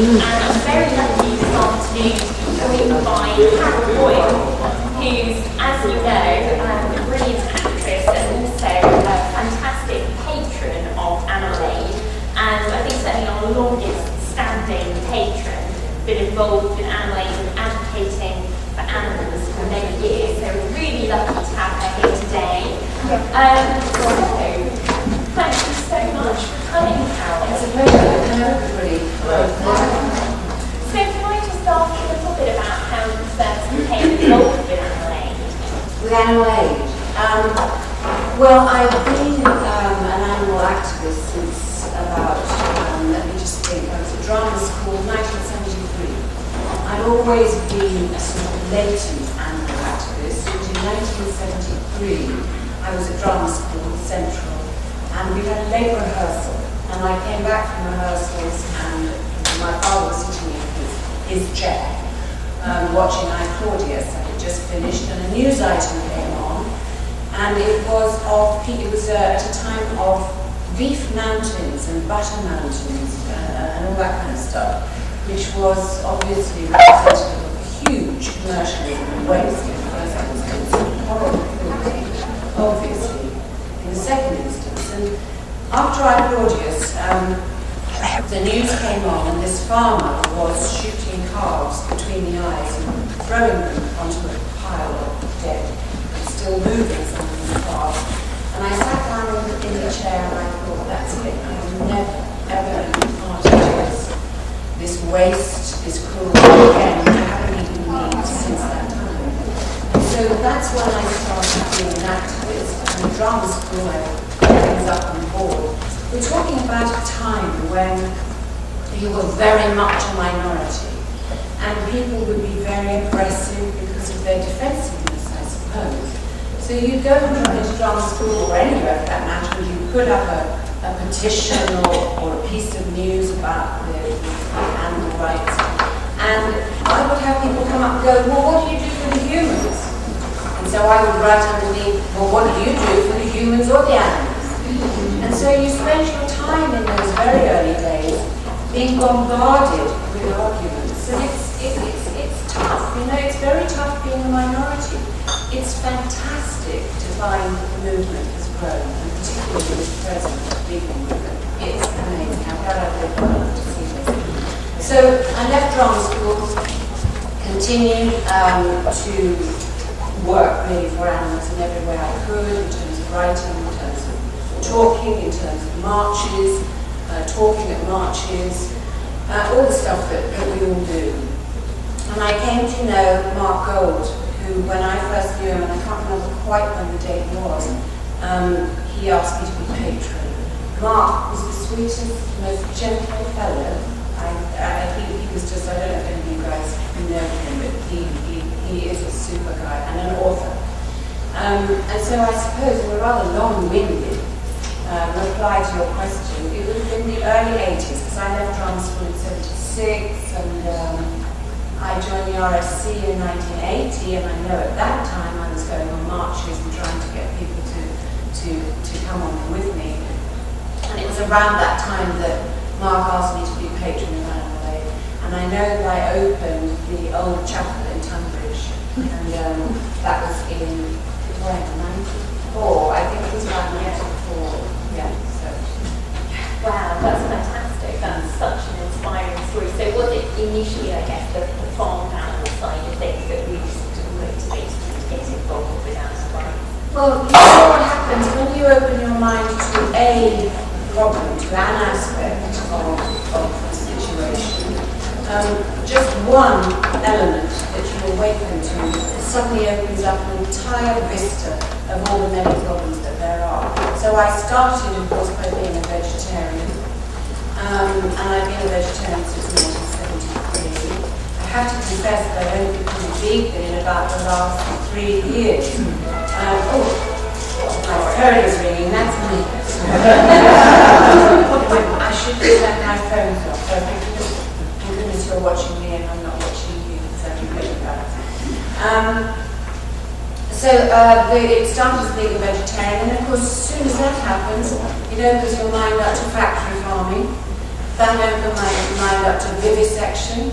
And I'm very lucky this afternoon to be joined by Carol Royle, who's, as you know, a brilliant actress and also a fantastic patron of Animal Aid, and I think certainly our longest standing patron, been involved in Animal Aid and advocating for animals for many years. So we're really lucky to have her here today. So, thank you so much for coming, Carol. It's a pleasure. Hello, everybody. So can I just ask a little bit about how you first became involved with Animal Aid? With Animal Aid? Well, I've been an animal activist since about, let me just think, I was at drama school, 1973. I've always been a sort of latent animal activist. In 1973, I was at drama school, Central, and we had a late rehearsal. And I came back from rehearsals, and my father was sitting in his chair, watching I, Claudius. I had just finished, and a news item came on, and it was at a time of beef mountains and butter mountains and all that kind of stuff, which was obviously representative of a huge commercialism and waste in the first instance, horrible cruelty, obviously, in the second instance. And after I, Claudius, the news came on, and this farmer was shooting calves between the eyes and throwing them onto a pile of dead, and still moving some of the calves. And I sat down in the chair and I thought, that's it. I have never, ever been part of this waste, this cruelty again. I haven't even been since that time. And so that's when I started being an activist. And in drama school, I put things up on board. We're talking about a time when you were very much a minority, and people would be very aggressive because of their defensiveness, I suppose. So you'd go into drama school, or anywhere for that matter, and you could have a petition or a piece of news about the animal rights, and I would have people come up and go, well, what do you do for the humans? And so I would write underneath, well, what do you do for the humans or the animals? And so you spend your time in those very early days being bombarded with arguments. And it's tough, you know, it's very tough being a minority. It's fantastic to find that the movement has grown, and particularly this present legal movement. It's amazing. I'm glad I've lived long enough to see this. So I left drama school, continued to work really for animals in every way I could, in terms of writing, in terms of talking, in terms of marches, talking at marches, all the stuff that we all do. And I came to know Mark Gold, who, when I first knew him, and I can't remember quite when the date was, he asked me to be patron. Mark was the sweetest, most gentle fellow. He was just, I don't know if any of you guys know him, but he is a super guy and an author. And so I suppose in a rather long-winded reply to your question, it would have been the early 80s, because I left drama school in 76, and I joined the RSC in 1980, and I know at that time I was going on marches and trying to get people to come on with me. And it was around that time that Mark asked me to be patron of Animal Aid, and I know that I opened the old chapel in Tunbridge, and that was in, when, 94? I think it was around 94. Yeah, so. Wow, that's fantastic. That's such an inspiring story. So was it initially, I guess, the farm animal side of things that really sort of motivated you to get involved with animal rights? Well, you know what happens when you open your mind to a problem, to an aspect of the situation. Just one element that you awaken to suddenly opens up an entire vista of all the many problems that there are. So I started, of course, by being a vegetarian, and I've been a vegetarian since 1973. I have to confess that I've only become a vegan in about the last 3 years. My phone is ringing, that's me. I should have left my phone off, so thank goodness you're watching me and I'm not watching you, so I'm really bad. It started as being a vegetarian, and of course as soon as that happens, it opens your mind up to factory farming. Van opened my mind up to vivisection,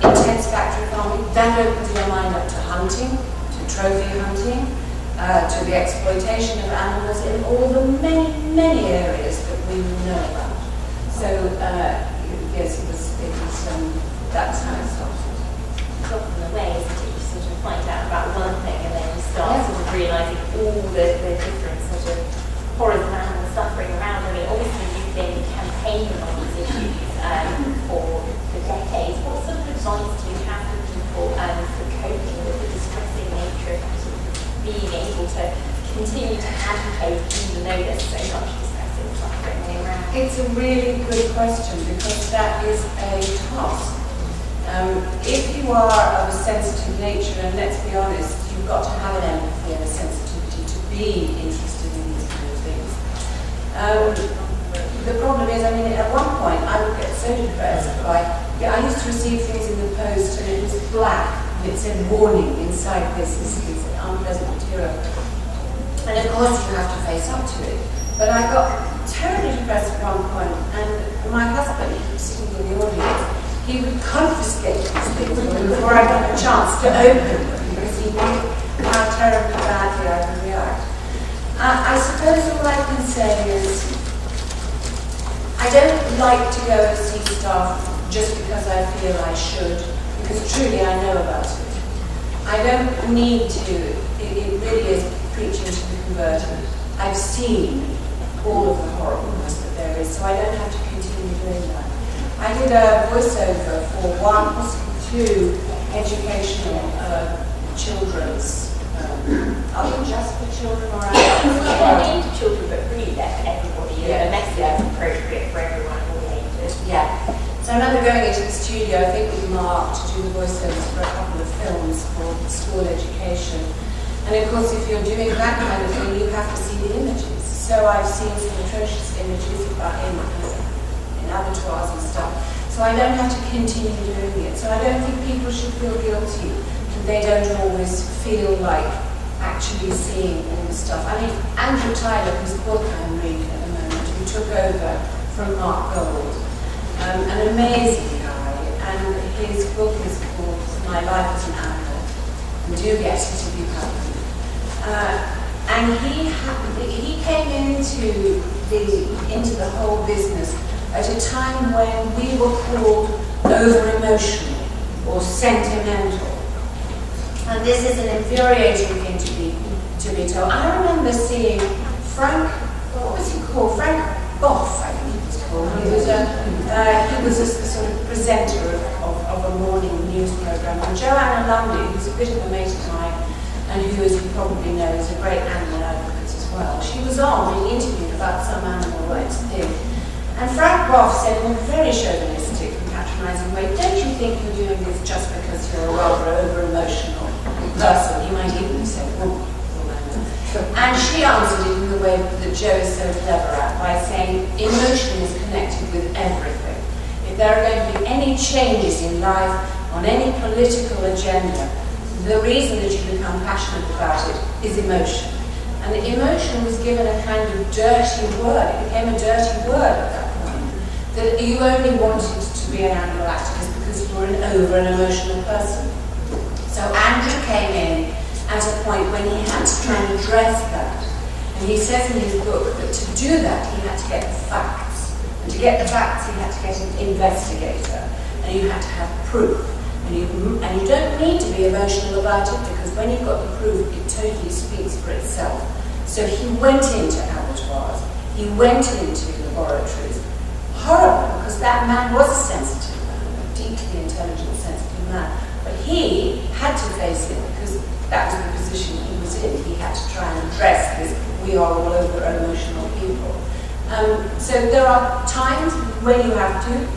intense factory farming. That opens your mind up to hunting, to trophy hunting, to the exploitation of animals in all the many, many areas that we know about. So, yes, that's how it started. It's often the way, isn't it? You sort of find out about one thing and then you start sort of realising all the different sort of horrors of animal suffering around. I mean, obviously you've been campaigning on these issues for decades. What sort of advice do you have for people for coping with the distressing nature of sort of being able to continue to advocate even though there's so much distressing suffering around? It's a really good question because that is a task. If you are of a sensitive nature, and let's be honest, you've got to have an empathy and a sensitivity to be interested in these kind of things. The problem is, I mean, at one point I would get so depressed by, I used to receive things in the post and it was black and it said warning inside this is unpleasant material. And of course you have to face up to it. But I got terribly depressed at one point and my husband, sitting in the audience, he would confiscate these things before I got a chance to open them because he knew how terribly badly I would react. I suppose all I can say is I don't like to go and see stuff just because I feel I should, because truly I know about it. I don't need to, it really is preaching to the converted. I've seen all of the horribleness that there is, so I don't have to continue doing that. I did a voiceover for one, possibly two educational children's, are they just for children or adults? Yeah, aimed at children, but really they're for everybody. The message is appropriate for everyone, all ages. Yeah. So I remember going into the studio, I think with Mark, to do the voiceovers for a couple of films for school education. And of course, if you're doing that kind of thing, you have to see the images. So I've seen some atrocious images about in abattoirs and stuff. So I don't have to continue doing it. So I don't think people should feel guilty and they don't always feel like actually seeing all the stuff. I mean, Andrew Tyler, whose book I'm reading at the moment, who took over from Mark Gold, an amazing guy, and his book is called My Life as an Animal. And do get it if you haven't. And he came into the whole business at a time when we were called over-emotional or sentimental. And this is an infuriating thing to be told. I remember seeing Frank, what was he called? Frank Boff, I think he was called. He was a sort of presenter of a morning news program. And Joanna Lundy, who's a bit of a mate of mine, and who, as you probably know, is a great animal advocate as well. She was on being interviewed about some animal rights thing. And Frank Boff said in a very chauvinistic and patronising way, don't you think you're doing this just because you're a rather over-emotional person? He might even have said, woman. And she answered it in the way that Joe is so clever at, by saying emotion is connected with everything. If there are going to be any changes in life on any political agenda, the reason that you become passionate about it is emotion. And the emotion was given a kind of dirty word. It became a dirty word at that point. That you only wanted to be an animal activist because you were an over-emotional person. So Andrew came in at a point when he had to try and address that. And he says in his book that to do that, he had to get the facts. And to get the facts, he had to get an investigator. And you had to have proof. And you don't need to be emotional about it because when you've got the proof, it totally speaks for itself. So he went into abattoirs, he went into laboratories. Horrible, because that man was a sensitive man, a deeply intelligent, sensitive man. But he had to face it because that was the position he was in. He had to try and address this, we are all over emotional people. So there are times when you have to.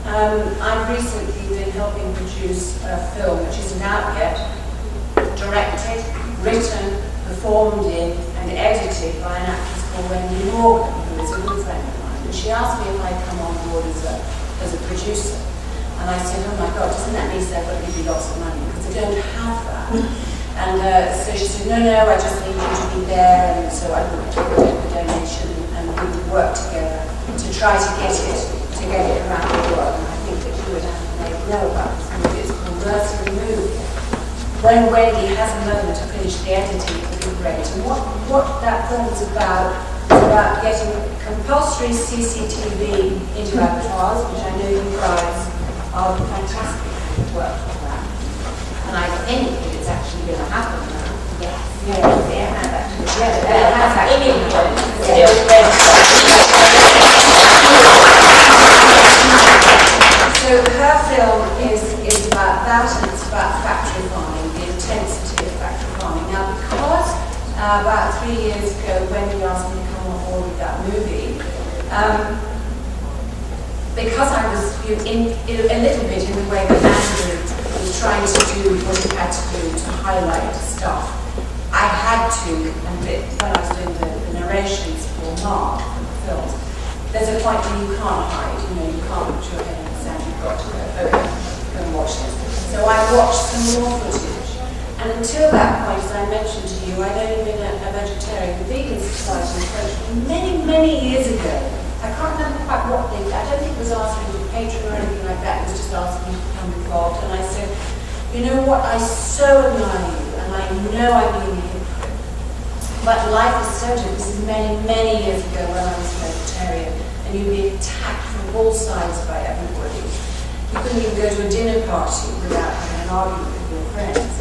I've recently been helping produce a film which isn't out yet, directed, written, performed in, and edited by an actress called Wendy Morgan, who is a good friend of mine. And she asked me if I'd come on board as a producer. And I said, oh my God, doesn't that mean they're going to give you lots of money? Because I don't have that. And so she said, no, I just need you to be there. And so I would take a donation and we would work together to try to get it get it around the world, and I think that you would know about this movie. It's called Nursery Movie. When Wendy has a moment to finish the editing, it would be great. And what that film is about getting compulsory CCTV into abattoirs, which I know you guys are fantastic work on that. And I think that it's actually going to happen now. Yes. Yes, it has actually. Yes, it has actually. So her film is about that, and it's about factory farming, the intensity of factory farming. Now, because about 3 years ago, Wendy asked me to come on board with that movie, because I was in a little bit in the way that Andrew was trying to do what he had to do to highlight stuff, I had to, and when I was doing the narrations for Mark for the films, there's a point where you can't hide, you can't put your head in the sand, you've got to go, okay, go and watch this. So I watched some more footage, and until that point, as I mentioned to you, I'd only been a vegetarian. The Vegan Society approached me many, many years ago. I can't remember quite what they did. I don't think it was asking me to patron or anything like that, it was just asking me to become involved, and I said, you know what, I so admire you, and I know I'm being a hypocrite, but life is so different. This is many, many years ago when I was a vegetarian, and you'd be attacked from all sides by everybody. You couldn't even go to a dinner party without having an argument with your friends.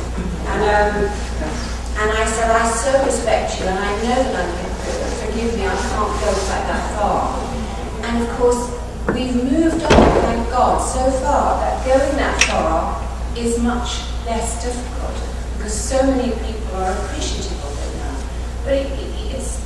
And I said, I so respect you, and I know that I'm a hypocrite. Forgive me, I can't go quite that far. And of course, we've moved on, thank God, so far that going that far is much less difficult, because so many people are appreciative of it now. But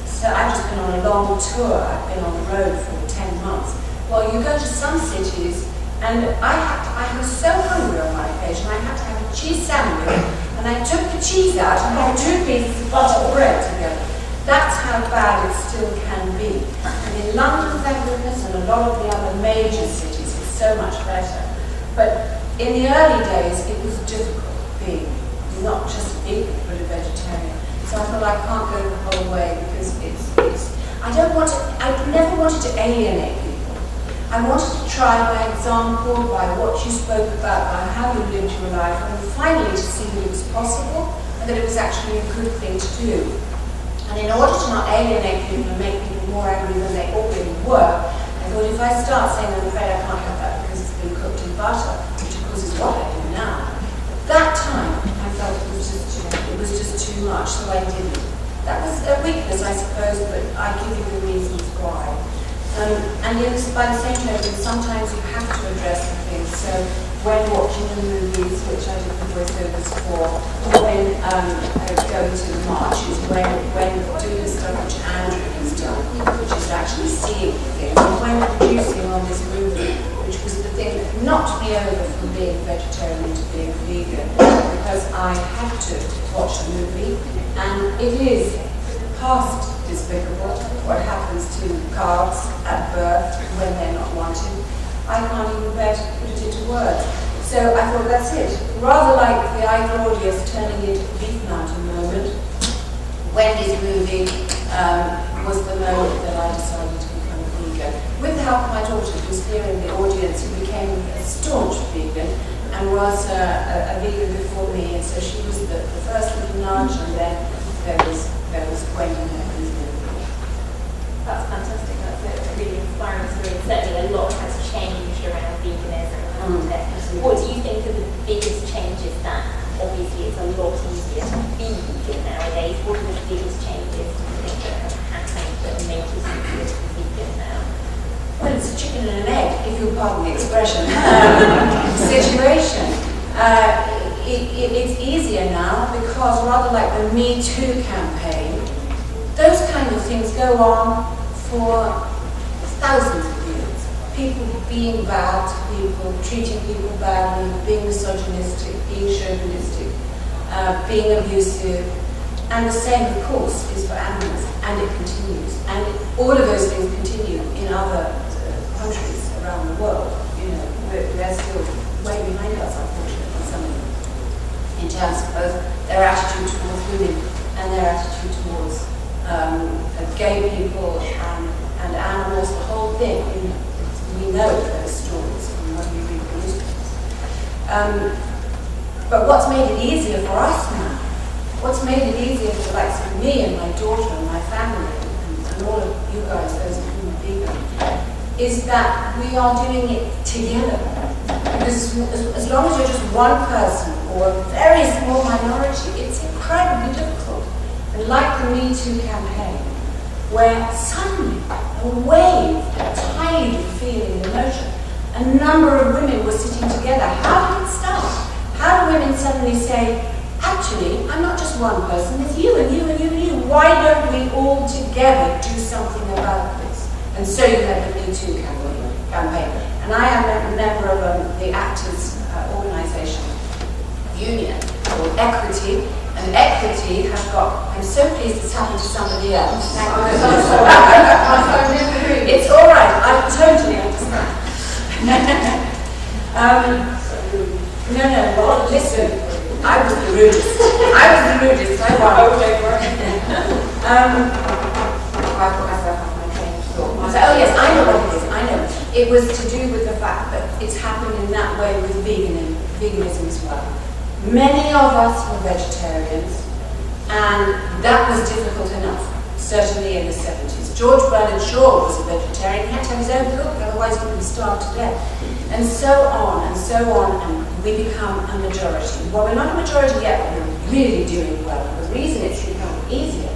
so I've just been on a long tour. I've been on the road for 10 months. Well, you go to some cities, and I was so hungry on my occasion, I had to have a cheese sandwich, and I took the cheese out and had 2 pieces of buttered bread together. That's how bad it still can be. And in London, thank goodness, and a lot of the other major cities, it's so much better. But in the early days, it was difficult being not just vegan, but a vegetarian. So I thought I can't go the whole way, because I never wanted to alienate people. I wanted to try by example, by what you spoke about, by how you lived your life, and finally to see that it was possible, and that it was actually a good thing to do. And in order to not alienate people and make people more angry than they already were, I thought if I start saying, I'm afraid I can't have that because it's been cooked in butter, which of course is what I do now, that time I felt it was just too much, so I didn't. That was a weakness, I suppose, but I give you the reasons why. And yes, by the same token, sometimes you have to address the things. So when watching the movies, which I did the voiceovers for, when going to the marches, when doing the stuff which Andrew has done, which is actually seeing things, and when producing on this movie, which was the thing that knocked me over from being vegetarian into being vegan, because I had to watch the movie, and it is past despicable what happens to calves at birth when they're not wanted. I can't even bear to put it into words. So I thought, that's it. Rather like the Claudius turning into the Beef Mountain moment, Wendy's movie was the moment that I decided to become a vegan. With the help of my daughter, who was here in the audience, who became a staunch vegan and was a vegan before me, and so she was the first little nudge, and then there was Wendy and That's fantastic. That's a really inspiring story. Certainly a lot has changed around veganism. What do you think are the biggest changes that, obviously it's a lot easier to be vegan nowadays, what are the biggest changes do you think that have happened that make it easier to be vegan now? Well, it's a chicken and an egg, if you'll pardon the expression, situation. It's easier now because rather like the Me Too campaign, those kind of things go on for thousands of years. People being bad to people, treating people badly, being misogynistic, being chauvinistic, being abusive. And the same, of course, is for animals, and it continues. And all of those things continue in other countries around the world. You know, they're still way behind us, unfortunately, some of them, in terms of both their attitude towards women and their attitude towards gay people and animals, the whole thing. We know that But what's made it easier for us now, what's made it easier for the likes of me and my daughter and my family and all of you guys, those of whom are vegan, is that we are doing it together. Because as long as you're just one person or a very small minority, it's incredibly difficult. And like the Me Too campaign, where suddenly a wave, a tide of feeling and emotion, a number of women were sitting together. How did it start? How do women suddenly say, actually, I'm not just one person, it's you and you and you and you. Why don't we all together do something about this? And so you have the Me Too campaign. And I am a member of the Actors Organisation Union, called Equity. And Equity has got, I'm so pleased it's happened to somebody else. It's all right, I totally understand. No, well, listen, I was the rudest. I won. I put myself on my train of thought. So, oh yes, I know what it is, I know. It was to do with the fact that it's happened in that way with veganism as well. Many of us were vegetarians, and that was difficult enough, certainly in the 70s. George Bernard Shaw was a vegetarian, he had to have his own cook, otherwise he would be starved to death. And so on, and we become a majority. Well, we're not a majority yet, but we're really doing well. And the reason it's become easier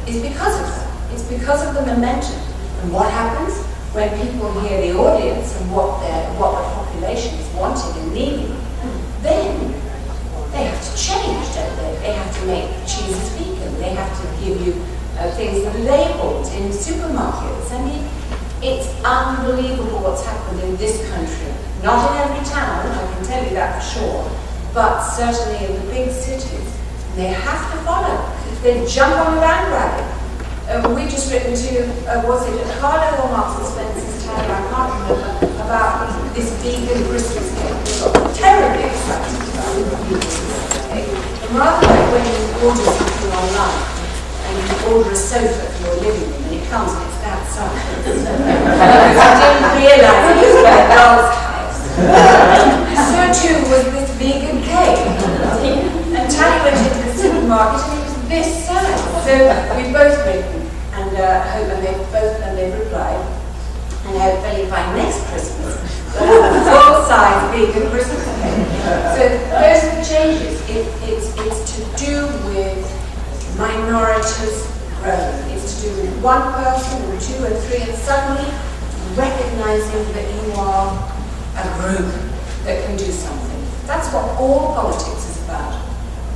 is because of that. It's because of the momentum. And what happens when people hear the audience and what the population is wanting and needing? Then they have to change, don't they? They have to make cheeses vegan. They have to give you things that are labelled in supermarkets. I mean, it's unbelievable what's happened in this country. Not in every town, I can tell you that for sure, but certainly in the big cities. They have to follow. They jump on the bandwagon. We've just written to, was it Carlo or Marks and Spencer's town, I can't remember, about this vegan Christmas cake. We got terribly excited about the vegan Christmas cake. And rather like when you order something online, and you order a sofa for your living room, and it comes and it's that size. Because I didn't realise it was my doll's house. So too was this vegan cake. And Tally went into the supermarket and it was this size. So we've both written, and they've replied, and hopefully by next Christmas we'll have a full-size vegan Christmas cake. So those are the changes. It's to do with minorities growing. It's to do with one person and two and three, and suddenly recognizing that you are a group that can do something. That's what all politics is about.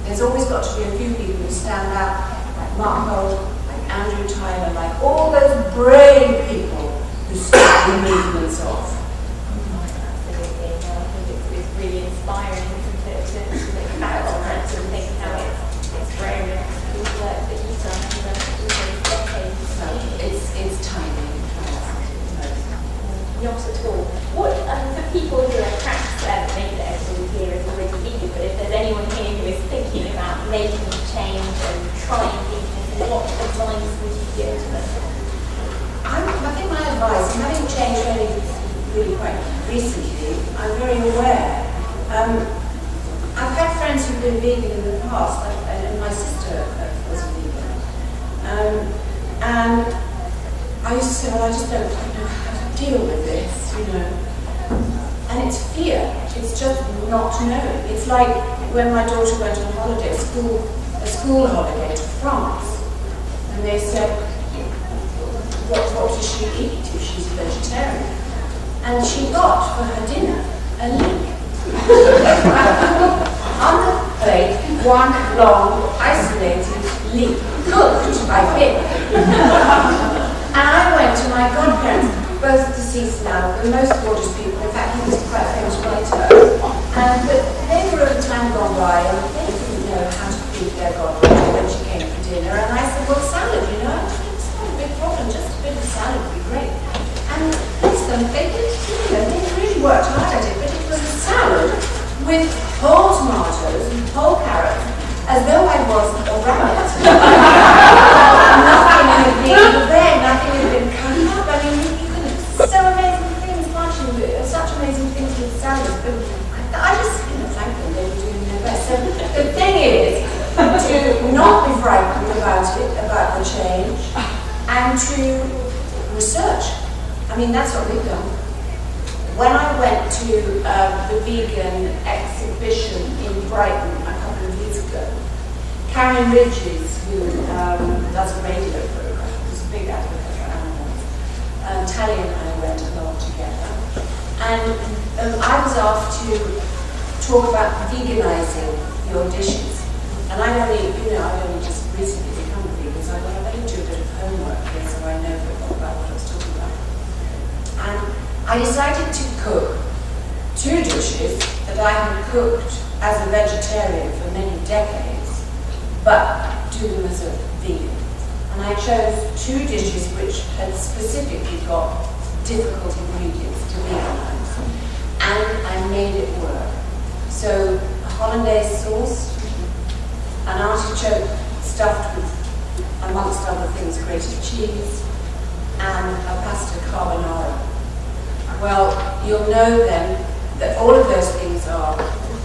There's always got to be a few people who stand out, like Mark Holt, like Andrew Tyler, like all those brave people who start the movements off. Absolutely. I think it's really inspiring to think about all that and think how it's grown and the work that you've done over these decades. So it's tiny. Not at all. What, for people who are perhaps, maybe that everybody here is already vegan, but if there's anyone here who is thinking about making a change and trying veganism, what advice would you give to them? I think my advice, having changed really quite recently, I'm very aware. I've had friends who've been vegan in the past, and my sister was vegan. And I used to say, well, I just don't know how to deal with this, you know. And it's fear. It's just not knowing. It's like when my daughter went on holiday, a school holiday to France, and they said, what does she eat if she's a vegetarian? And she got for her dinner a leek. On the plate, one long, isolated leek, cooked by pig. And I went to my godparents, both deceased now, the most gorgeous people. In fact, he was quite a famous writer. But they were at a time gone by, and they didn't know how to feed their godmother when she came for dinner. And I said, well, salad, you know, it's not a big problem, just a bit of salad would be great. And listen, they really worked hard at it, but it was a salad with whole tomatoes and whole carrots, as though I was a rabbit. Nothing had been prepared, nothing had been cut up. I mean, you could have so amazing things, can't you? Such amazing things with salads. But I just, research. I mean, that's what we've done. When I went to the vegan exhibition in Brighton a couple of years ago, Karen Ridges, who does a radio program, who's a big advocate for animals, Tally and I went along together, and I was asked to talk about veganizing your dishes. And I'd only just recently become a vegan, so I thought I better do a bit of homework here so I know a bit more about what I was talking about. And I decided to cook 2 dishes that I had cooked as a vegetarian for many decades, but do them as a vegan. And I chose 2 dishes which had specifically got difficult ingredients to veganize. And I made it work. So a hollandaise sauce, an artichoke stuffed with, amongst other things, grated cheese, and a pasta carbonara. Well, you'll know then that all of those things are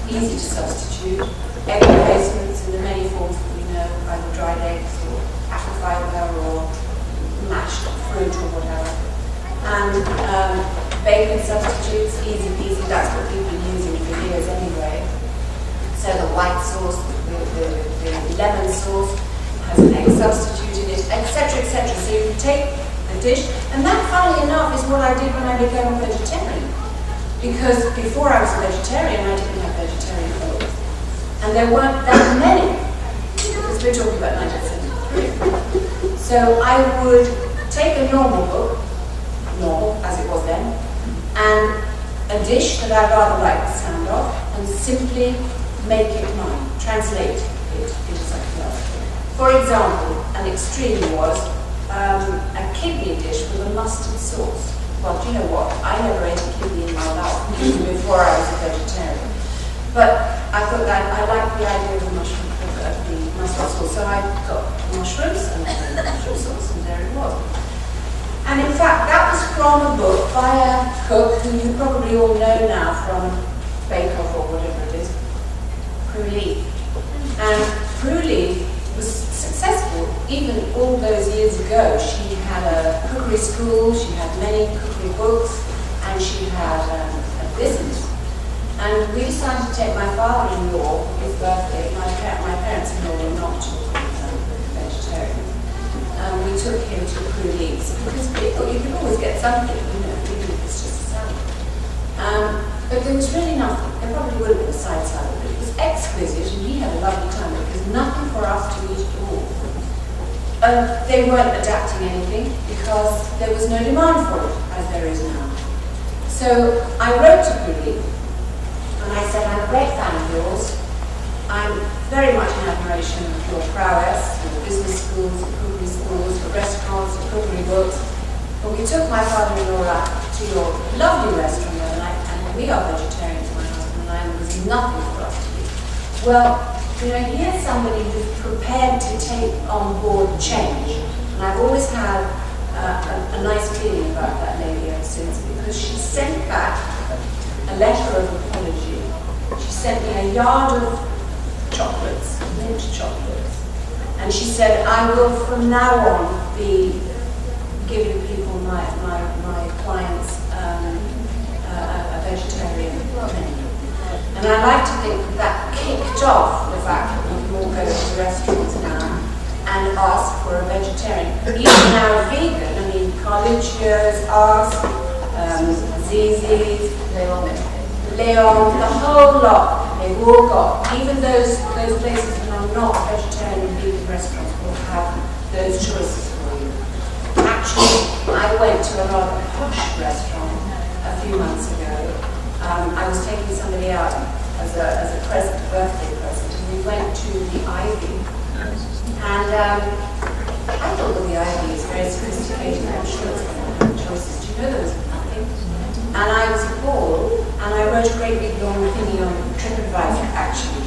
easy to substitute. Egg replacements in the many forms that we know, either dried eggs or apple fibre or mashed fruit or whatever. And bacon substitutes, easy peasy, that's what we've been using for years anyway. So the white sauce, the lemon sauce has an egg substitute in it, etc., etc. So you take the dish, and that, funnily enough, is what I did when I became a vegetarian. Because before I was a vegetarian, I didn't have vegetarian food. And there weren't that many, because we're talking about 1973. So I would take a normal book, normal as it was then, and a dish that I rather like the sound of, and simply make it mine, translate it into something else. For example, an extreme was a kidney dish with a mustard sauce. Well, do you know what? I never ate a kidney in my life before I was a vegetarian. But I thought that I liked the idea of the mushroom, of the mustard sauce. So I got mushrooms and then the mushroom sauce, and there it was. And in fact, that was from a book by a cook who you probably all know now from Bake Off or whatever it is, Prue Leith. And Prue Leith was successful even all those years ago. She had a cookery school, she had many cookery books, and she had a business. And we decided to take my father-in-law for his birthday. My parents-in-law were not vegetarian. We took him to Prue Leith's because you can always get something, even if it's just a salad. But there was really nothing. There probably would have been a side salad, but it was exquisite, and he had a lovely time. There was nothing for us to eat at all. They weren't adapting anything because there was no demand for it, as there is now. So I wrote to Prue Leith, and I said, I'm a great fan of yours. I'm very much in admiration of your prowess, the business schools, the cookery schools, the restaurants, the cookery books. But we took my father-in-law out to your lovely restaurant the other night, and we are vegetarians, my husband and I, and there was nothing for us to eat. Well, here's somebody who's prepared to take on board change. And I've always had a nice feeling about that lady ever since, because she sent back a letter of apology. She sent me a yard of chocolates, mint chocolates. And she said, I will from now on be giving people, my clients, a vegetarian menu. And I like to think that kicked off the fact that we can all go to restaurants now and ask for a vegetarian. Even now a vegan, I mean, Carluccio's asked, Zizi's, Leon, the whole lot, they've all got, even those places that are not vegetarian and vegan restaurants will have those choices for you. Actually, I went to a rather posh restaurant a few months ago. I was taking somebody out as a present, birthday present, and we went to the Ivy. And I thought that the Ivy is very sophisticated. I'm sure it's going to have choices. Do you know there was nothing? And I was appalled, and I wrote a great big long thingy on TripAdvisor, actually.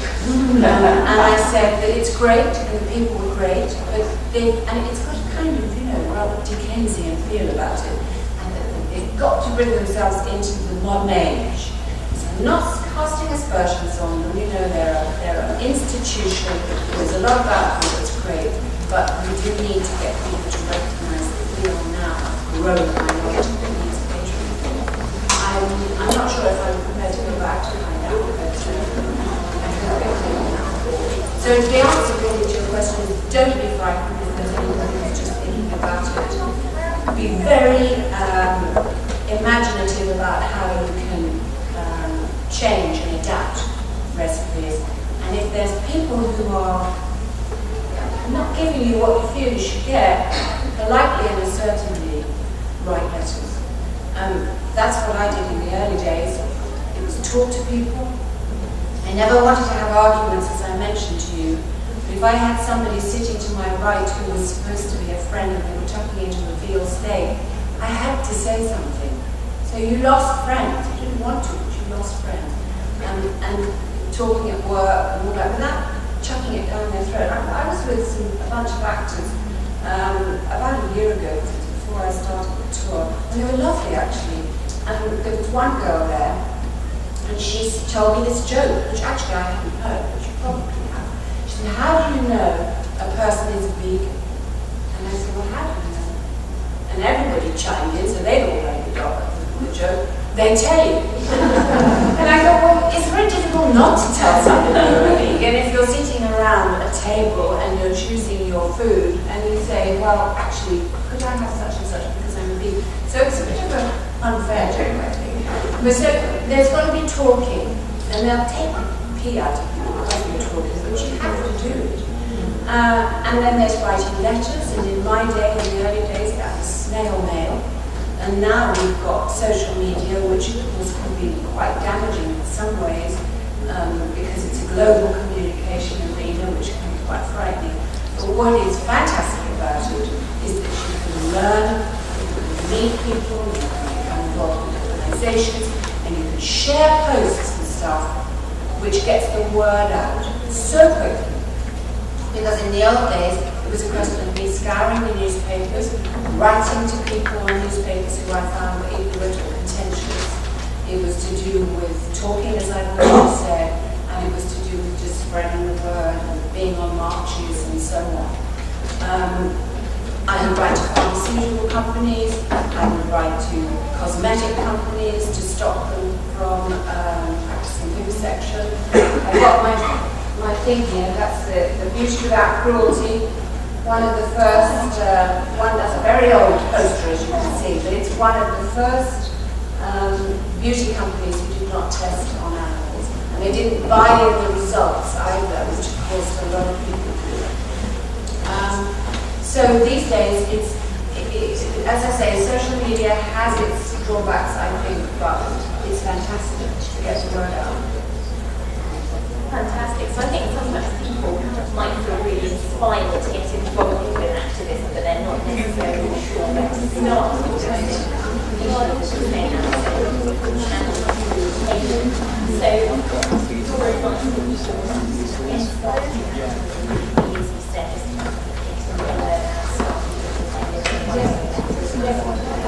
And I said that it's great, and the people were great, but it's got a kind of, rather Dickensian feel about it. And that they've got to bring themselves into the modern age. So I'm not casting aspersions on them. They're an institution. There's a lot about them that's great, but we do need to get people to recognise that we are now growing minority that needs patronage. I'm not sure if I'm prepared to go back to find out, but so the answer really to your question is don't be frightened if there's anybody who's just thinking about it. Be very imaginative about how you can change and adapt recipes. And if there's people who are not giving you what you feel you should get, politely and assertively write letters. That's what I did in the early days. It was talk to people. I never wanted to have arguments, as I mentioned to you. But if I had somebody sitting to my right who was supposed to be a friend and they were tucking into a veal steak, I had to say something. So you lost friends. You didn't want to, but you lost friends. And talking at work and all that, without chucking it down their throat. I was with a bunch of actors about a year ago, before I started the tour, and they were lovely actually. And there was one girl there, and she told me this joke, which actually I hadn't heard, but you probably have. She said, "How do you know a person is a vegan?" And I said, "Well, how do you know?" And everybody chimed in, so they'd already got the joke. They tell you. And I thought, well, it's very difficult not to tell somebody you're a vegan if you're sitting around a table and you're choosing your food and you say, well, actually, could I have such and such because I'm a vegan? So it's a bit of an unfair joke, I think. But so there's got to be talking, and they'll take the pee out of you because you're talking, but you have to do it. And then there's writing letters, and in my day, in the early days, that was snail mail. And now we've got social media, which of course can be quite damaging in some ways because it's a global communication arena, which can be quite frightening. But what is fantastic about it is that you can learn, you can meet people, you can become involved in organizations, and you can share posts and stuff, which gets the word out so quickly. Because in the old days, it was a question of me scouring the newspapers, writing to people on newspapers who I found were ignorant or contentious. It was to do with talking, as I've already said, and it was to do with just spreading the word and being on marches and so on. I would write to pharmaceutical companies, I would write to cosmetic companies to stop them from practicing vivisection. I got my thing here, that's the Beauty Without Cruelty. One of the first, that's a very old poster as you can see, but it's one of the first beauty companies who did not test on animals. And they didn't buy in the results either, which of course a lot of people do. So these days, as I say, social media has its drawbacks, I think, but it's fantastic to get the word out. Fantastic. So I think sometimes people might feel really inspired to get involved with activism, but they're not necessarily sure where to start.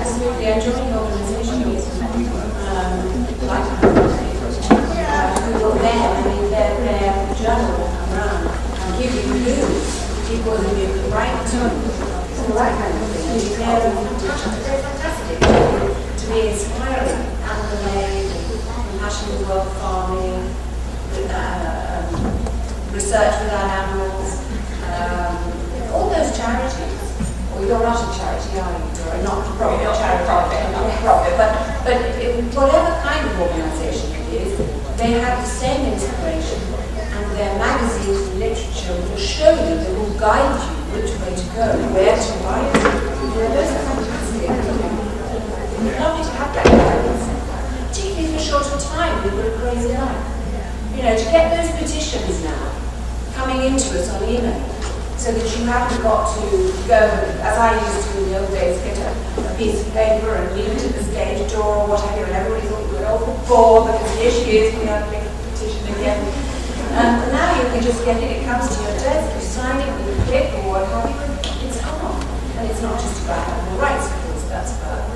Absolutely, I joined organizations like who will then, their journal will come around and give you news, people who you can write to, all that kind of thing. They're fantastic to be inspiring. Animal Aid, Compassion World Farming, Research Without Animals, all those charities. Well, you're not a charity, are you? You're a not-for-profit charity, not-for-profit, but whatever kind of organisation it is, they have the same inspiration, and their magazines and literature will show you, they will guide you which way to go, where to write. Those are fantastic. It's lovely to have that guidance, particularly for a shorter time. We've got a crazy life. You know, to get those petitions now coming into us on email, so that you haven't got to go, as I used to in the old days, get a piece of paper and leave it at the stage door or whatever, and everybody thought you were all bored because here she is, we have to make a petition again. And now you can just get it, it comes to your desk, you sign it with a click or what have you, it's on. And it's not just about animal rights, of course, that's about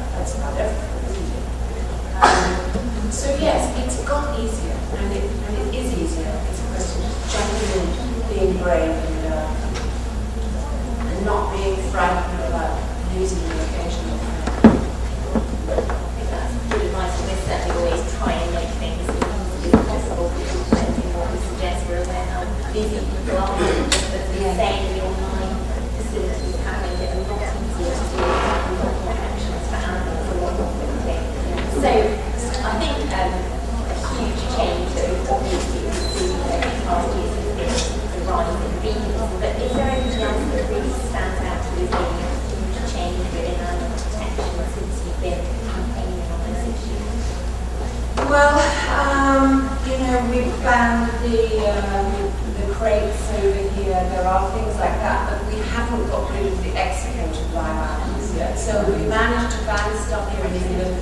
everything, isn't it? So yes, it's got easier, and it is easier. It's a question of jumping in, being brave, and not being frightened about losing the occasional friend. banned the crates over here. There are things like that, but we haven't got rid of the executed live animals yet. So we managed to ban stuff here in England,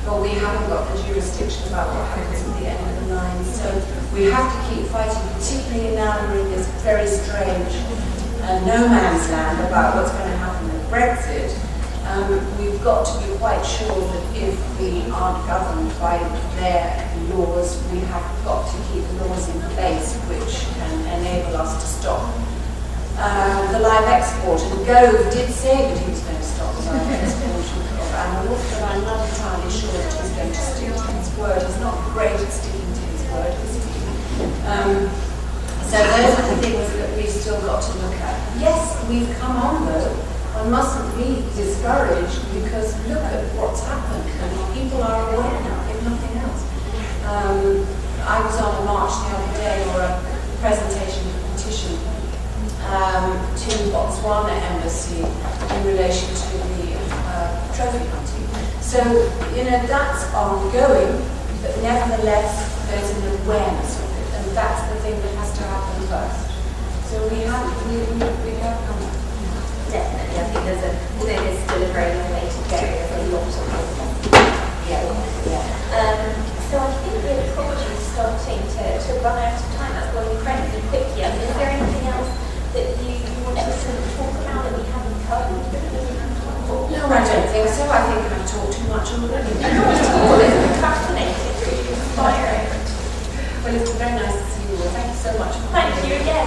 but we haven't got the jurisdiction about what happens at the end of the line. So we have to keep fighting, particularly now we're in this very strange no man's land about what's going to happen with Brexit. We've got to be quite sure that if we aren't governed by their laws, we have got to keep the laws in place which can enable us to stop the live export. And Gove did say that he was going to stop the live export of animals, but I'm not entirely sure that he's going to stick to his word. He's not great at sticking to his word, is he? So those are the things that we've still got to look at. Yes, we've come on though. One mustn't be discouraged because look at what's happened. And people are aware now, if nothing else. I was on a march the other day, or a presentation of a petition to Botswana Embassy in relation to the trophy hunting. So, you know, that's ongoing, but nevertheless there's an awareness of it, and that's the thing that has to happen first. So we have come up. Definitely, I think there's still a very long way to go. There's a lot of progress. So I think we're probably starting to run out of time. That's gone incredibly quickly. I mean, is there anything else that you want to sort of talk about that we haven't covered? No, I don't think so. I think I've talked too much already. Not at all. It's been fascinating. It's really inspiring. Well, it's been very nice to see you all. Thank you so much. Thank you again.